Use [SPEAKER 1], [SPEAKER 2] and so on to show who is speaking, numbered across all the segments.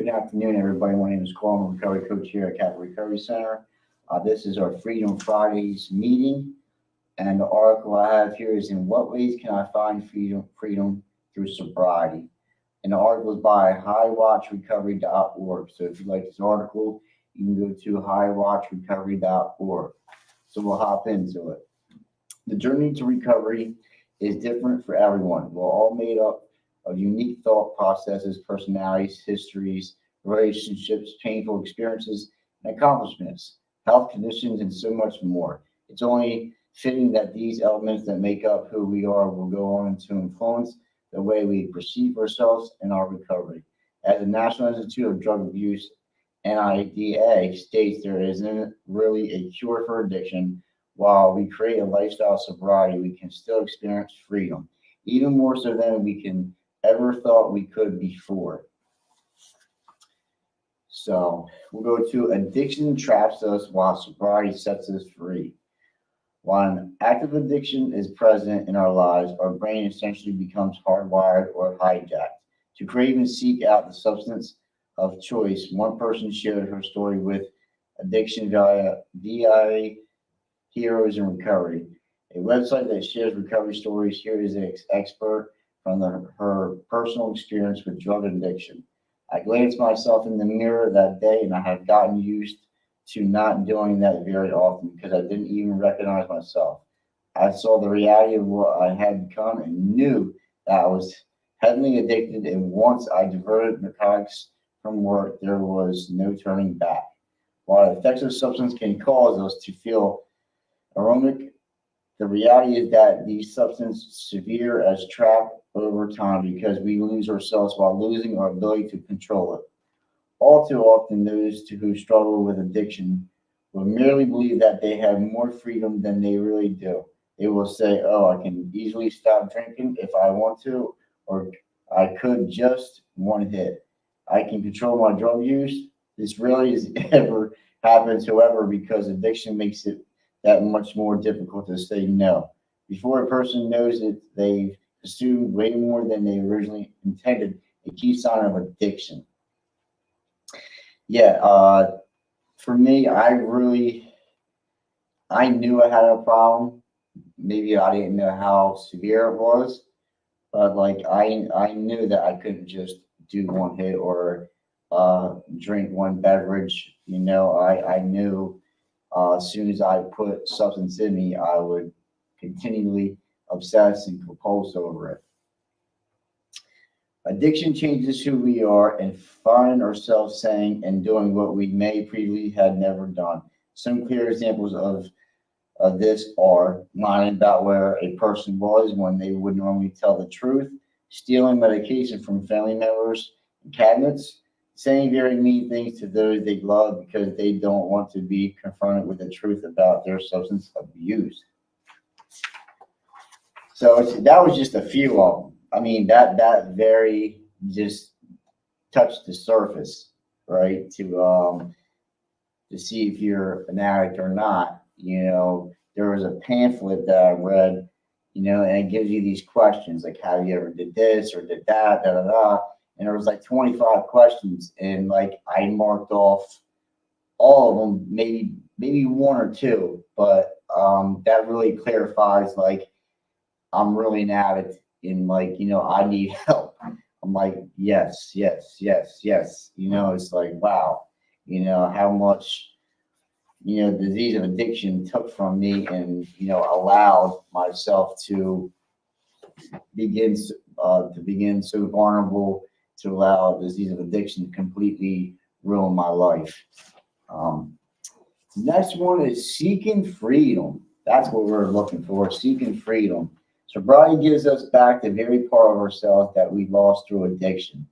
[SPEAKER 1] Good afternoon, everybody. My name is Carl. I'm a recovery coach here at Capital Recovery Center. This is our Freedom Fridays meeting, and the article I have here is "In What Ways Can I Find Freedom Through Sobriety?" And the article is by highwatchrecovery.org. So if you like this article, you can go to highwatchrecovery.org. So we'll hop into it. The journey to recovery is different for everyone. We're all made up of unique thought processes, personalities, histories, relationships, painful experiences, and accomplishments, health conditions, and so much more. It's only fitting that these elements that make up who we are will go on to influence the way we perceive ourselves in our recovery. As the National Institute of Drug Abuse, NIDA, states, there isn't really a cure for addiction. While we create a lifestyle of sobriety, we can still experience freedom, even more so than we can ever thought we could before. So we'll go to addiction traps us while sobriety sets us free. While an active addiction is present in our lives, our brain essentially becomes hardwired or hijacked to crave and seek out the substance of choice. One person shared her story with addiction via VI Heroes in Recovery, a website that shares recovery stories. Here is an expert from her personal experience with drug addiction. I glanced myself in the mirror that day, and I had gotten used to not doing that very often because I didn't even recognize myself. I saw the reality of what I had become and knew that I was heavily addicted, and once I diverted narcotics from work, there was no turning back. While the effects of substance can cause us to feel aromic, the reality is that these substances severe as trap over time because we lose ourselves while losing our ability to control it. All too often, those who struggle with addiction will merely believe that they have more freedom than they really do. They will say, "Oh, I can easily stop drinking if I want to, or I could just one hit. I can control my drug use." This rarely is ever happens, however, because addiction makes it that much more difficult to say no. Before a person knows it, they've consumed way more than they originally intended, a key sign of addiction. Yeah, for me, I knew I had a problem. Maybe I didn't know how severe it was, but like I knew that I couldn't just do one hit or drink one beverage. I knew as soon as I put substance in me, I would continually obsess and compulse over it. Addiction changes who we are and find ourselves saying and doing what we may previously had never done. Some clear examples of this are lying about where a person was when they would normally tell the truth, stealing medication from family members and cabinets, saying very mean things to those they love because they don't want to be confronted with the truth about their substance abuse. So that was just a few of them. I mean, that very just touched the surface, right? To see if you're an addict or not. There was a pamphlet that I read, and it gives you these questions like, have you ever did this or did that, da da da. And there was like 25 questions, and like I marked off all of them, maybe one or two, but that really clarifies like I'm really an addict and like I need help. I'm like yes, yes, yes, yes. It's like wow, how much disease of addiction took from me and allowed myself to begin so vulnerable to allow disease of addiction to completely ruin my life. Um, Next one is seeking freedom. That's what we're looking for, seeking freedom. Sobriety gives us back the very part of ourselves that we lost through addiction.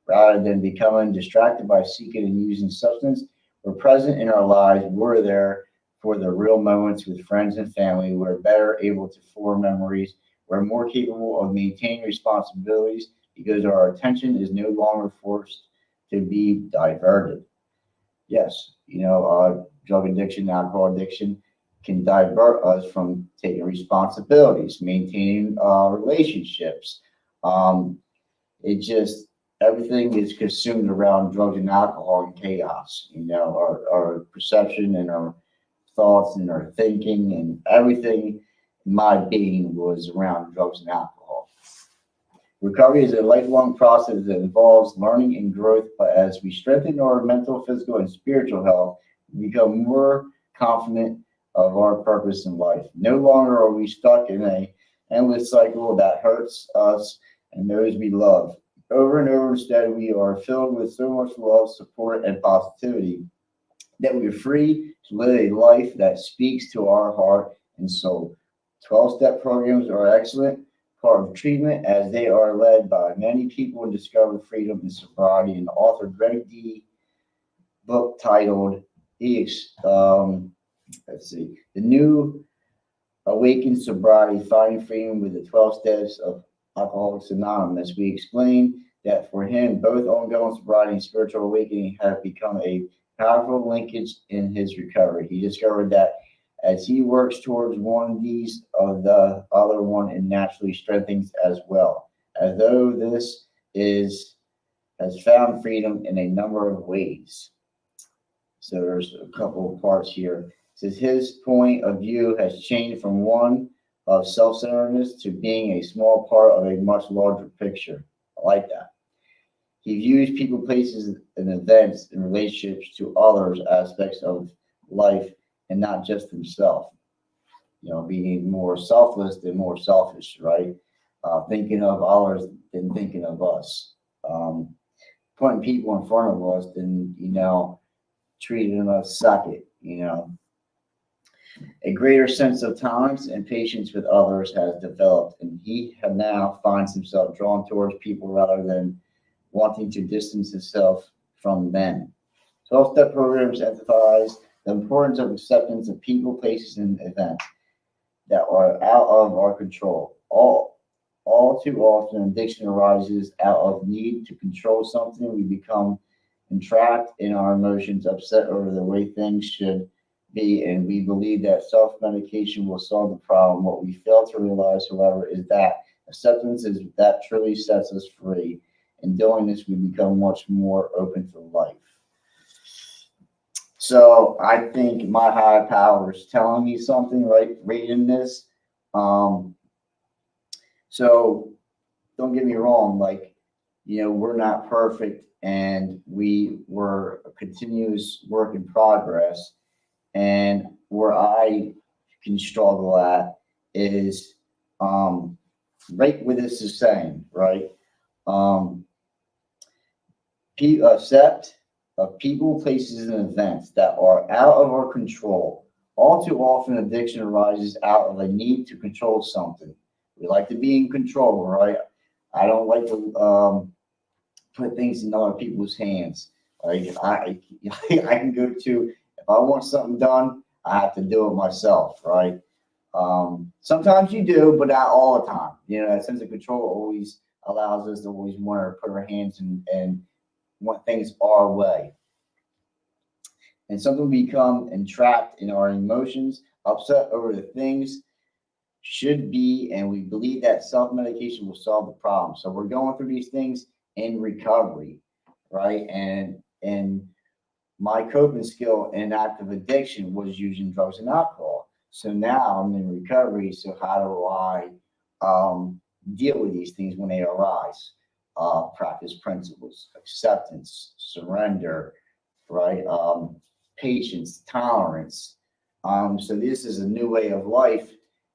[SPEAKER 1] Rather than becoming distracted by seeking and using substance, we're present in our lives. We're there for the real moments with friends and family. We're better able to form memories. We're more capable of maintaining responsibilities because our attention is no longer forced to be diverted. Yes, drug addiction, alcohol addiction can divert us from taking responsibilities, maintaining relationships. It just everything is consumed around drugs and alcohol and chaos. Our perception and our thoughts and our thinking and everything in my being was around drugs and alcohol. Recovery is a lifelong process that involves learning and growth, but as we strengthen our mental, physical, and spiritual health, we become more confident of our purpose in life. No longer are we stuck in a endless cycle that hurts us and those we love. Over and over, instead, we are filled with so much love, support, and positivity that we are free to live a life that speaks to our heart and soul. 12-step programs are excellent part of treatment as they are led by many people in discover freedom and sobriety. And the author Greg D. book titled let's see, The New Awakened Sobriety, Finding Freedom with the 12 Steps of Alcoholics Anonymous. We explained that for him, both ongoing sobriety and spiritual awakening have become a powerful linkage in his recovery. He discovered that as he works towards one of these, of the other one and naturally strengthens as well, as though this is has found freedom in a number of ways. So there's a couple of parts here. It says his point of view has changed from one of self-centeredness to being a small part of a much larger picture. I like that. He views people, places, and events in relationships to others aspects of life and not just himself. Being more selfless than more selfish, right? Thinking of others than thinking of us. Putting people in front of us than, treating us second. A greater sense of tolerance and patience with others has developed, and he now finds himself drawn towards people rather than wanting to distance himself from them. 12-step programs emphasize the importance of acceptance of people, places, and events that are out of our control. All too often, addiction arises out of need to control something. We become entrapped in our emotions, upset over the way things should be, and we believe that self-medication will solve the problem. What we fail to realize, however, is that acceptance is that truly sets us free. In doing this, we become much more open to life. So I think my higher power is telling me something, right? Reading this. So don't get me wrong, we're not perfect and we were a continuous work in progress. And where I can struggle at is right what this is saying, right? Accept of people, places, and events that are out of our control. All too often, addiction arises out of a need to control something. We like to be in control, right? I don't like to put things in other people's hands. Like I can go to, if I want something done, I have to do it myself, right? Sometimes you do, but not all the time. That sense of control always allows us to always want to put our hands and want things our way. And something become entrapped in our emotions, upset over the things should be, and we believe that self-medication will solve the problem. So we're going through these things in recovery, right? And my coping skill in active addiction was using drugs and alcohol. So now I'm in recovery. So how do I deal with these things when they arise? Practice principles, acceptance, surrender, right? Patience, tolerance. So this is a new way of life,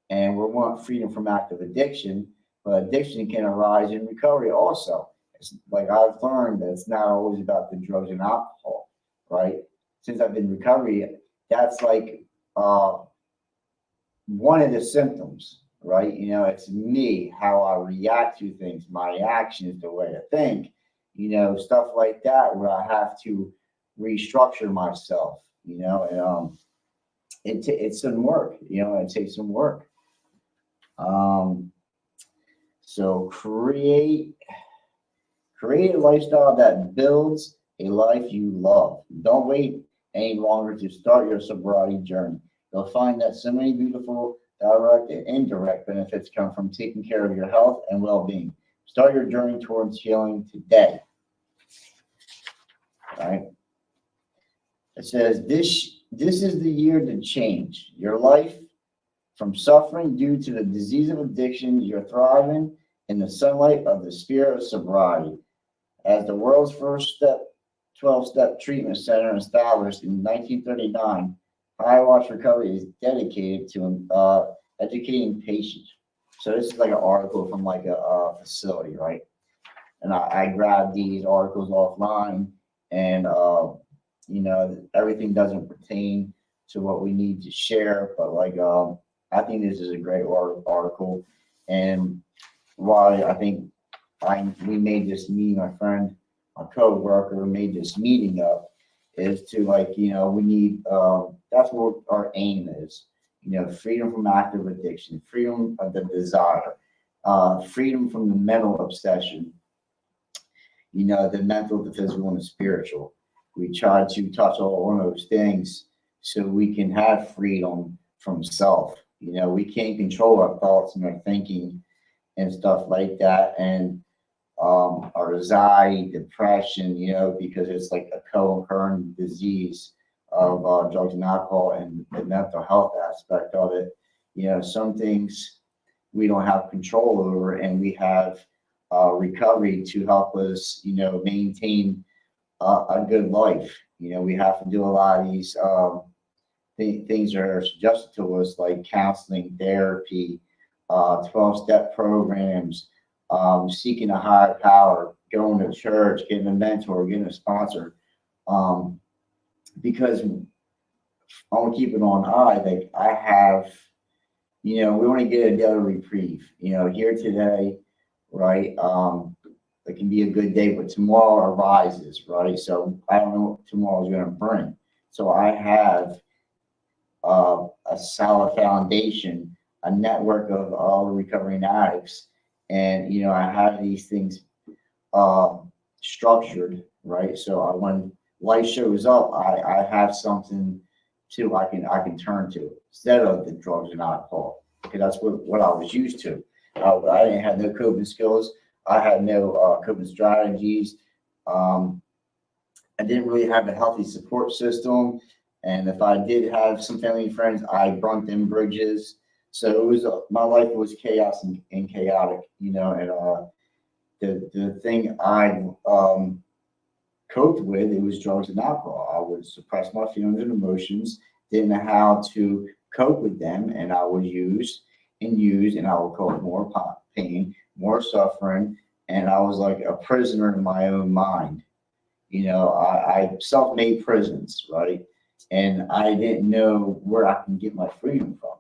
[SPEAKER 1] and we want freedom from active addiction, but addiction can arise in recovery also. It's like I've learned that it's not always about the drugs and alcohol, right? Since I've been in recovery, that's like one of the symptoms, right? It's me, how I react to things, my actions, the way I think, stuff like that, where I have to restructure myself, and it's some work, it takes some work. So create a lifestyle that builds a life you love. Don't wait any longer to start your sobriety journey. You'll find that so many beautiful direct and indirect benefits come from taking care of your health and well-being. Start your journey towards healing today. right? It says, this is the year to change your life from suffering due to the disease of addiction. You're thriving in the sunlight of the spirit of sobriety. As the world's first 12-step treatment center established in 1939, High Watch Recovery is dedicated to educating patients. So this is like an article from like a facility, right? And I grabbed these articles offline, and everything doesn't pertain to what we need to share, but like I think this is a great article, and why I think we made this meeting, my friend, my co-worker made this meeting up, is to we need, that's what our aim is, freedom from active addiction, freedom of the desire, freedom from the mental obsession, the mental, the physical, and the spiritual. We try to touch all one of those things so we can have freedom from self. We can't control our thoughts and our thinking and stuff like that. And our anxiety, depression, because it's like a co-occurring disease of drugs and alcohol, and the mental health aspect of it. Some things we don't have control over, and we have recovery to help us, maintain a good life. We have to do a lot of these things that are suggested to us, like counseling, therapy, 12-step programs, seeking a higher power, going to church, getting a mentor, getting a sponsor. Because I want to keep it on high. Like I have, we want to get a daily reprieve. Here today, right? It can be a good day, but tomorrow arises, right? So I don't know what tomorrow is going to bring. So I have a solid foundation, a network of all the recovering addicts, and I have these things structured, right? So when life shows up, I have something I can turn to instead of the drugs and alcohol, because that's what I was used to. I didn't have no coping skills. I had no coping strategies. I didn't really have a healthy support system. And if I did have some family and friends, I burnt them bridges. So it was my life was chaos and chaotic, and the thing I coped with, it was drugs and alcohol. I would suppress my feelings and emotions, didn't know how to cope with them, and I would use, and I would cause more pain, more suffering, and I was like a prisoner in my own mind. I self-made prisons, right? And I didn't know where I can get my freedom from.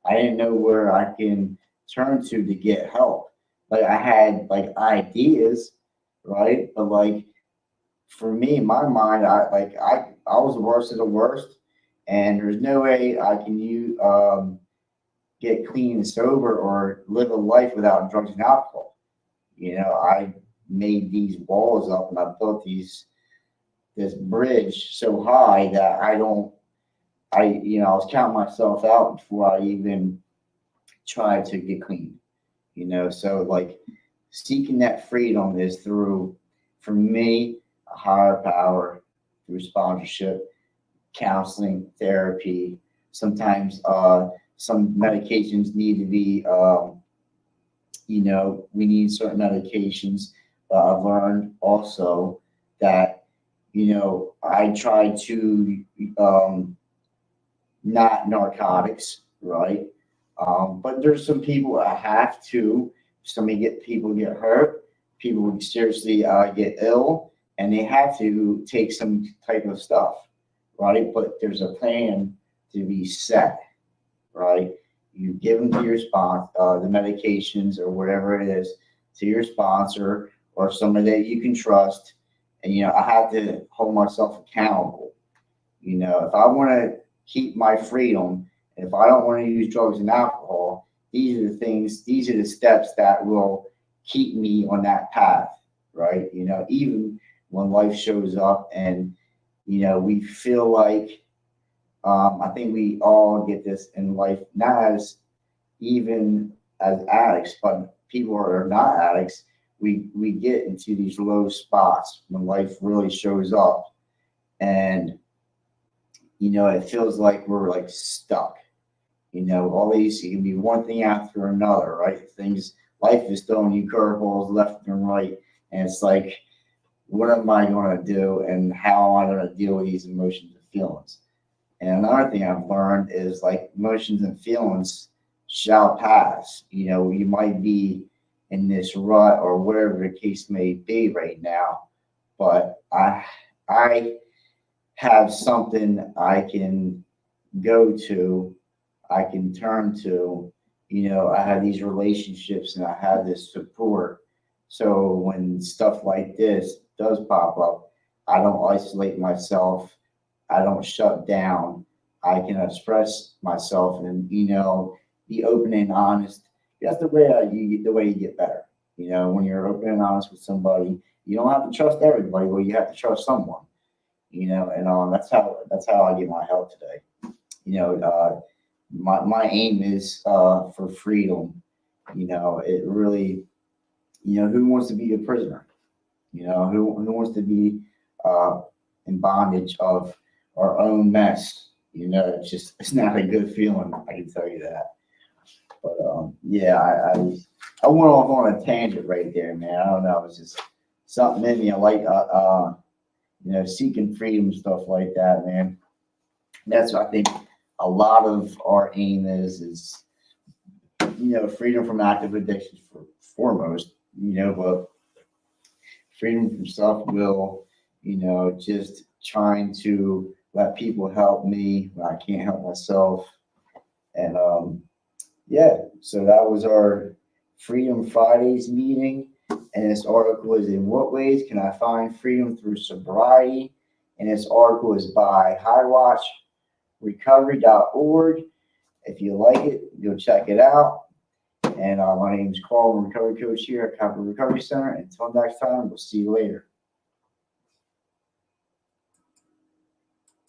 [SPEAKER 1] I didn't know where I can turn to get help. Like I had like ideas, right? But like for me, in my mind, I was the worst of the worst, and there's no way I can get clean and sober or live a life without drugs and alcohol. I made these walls up, and I built this bridge so high that I was counting myself out before I even tried to get clean. So like seeking that freedom is through, for me, a higher power, through sponsorship, counseling, therapy. Sometimes some medications need to be, we need certain medications. I've learned also that, I try to not narcotics, right? But there's some people I have to. People get hurt, people seriously get ill, and they have to take some type of stuff, right? But there's a plan to be set, right? You give them to your sponsor, the medications or whatever it is, to your sponsor or somebody that you can trust. And I have to hold myself accountable. If I want to keep my freedom, if I don't want to use drugs and alcohol, these are the steps that will keep me on that path, right? Even when life shows up and, we feel like, I think we all get this in life, not as even as addicts, but people who are not addicts, we get into these low spots when life really shows up. And, it feels like we're like stuck. Always it can be one thing after another, right? Life is throwing you curveballs left and right. And it's like, what am I going to do and how am I going to deal with these emotions and feelings? And another thing I've learned is like emotions and feelings shall pass. You might be in this rut or whatever the case may be right now, but I have something I can go to, I can turn to. I have these relationships and I have this support. So when stuff like this does pop up, I don't isolate myself. I don't shut down. I can express myself and be open and honest. That's the way you get better. When you're open and honest with somebody, you don't have to trust everybody, but you have to trust someone. And that's how I get my help today. My aim is for freedom. It really, who wants to be a prisoner? Who wants to be uh, in bondage of our own mess? It's not a good feeling. I can tell you that. But yeah, I went off on a tangent right there, man. I don't know. It's just something in me. I like seeking freedom, stuff like that, man. That's what I think a lot of our aim is freedom from active addictions foremost, but freedom from self-will, just trying to let people help me when I can't help myself. And yeah, so that was our Freedom Fridays meeting. And this article is In What Ways Can I Find Freedom Through Sobriety? And this article is by highwatchrecovery.org. If you like it, go check it out. And my name is Carl, I'm a recovery coach here at Capital Recovery Center. Until next time, we'll see you later.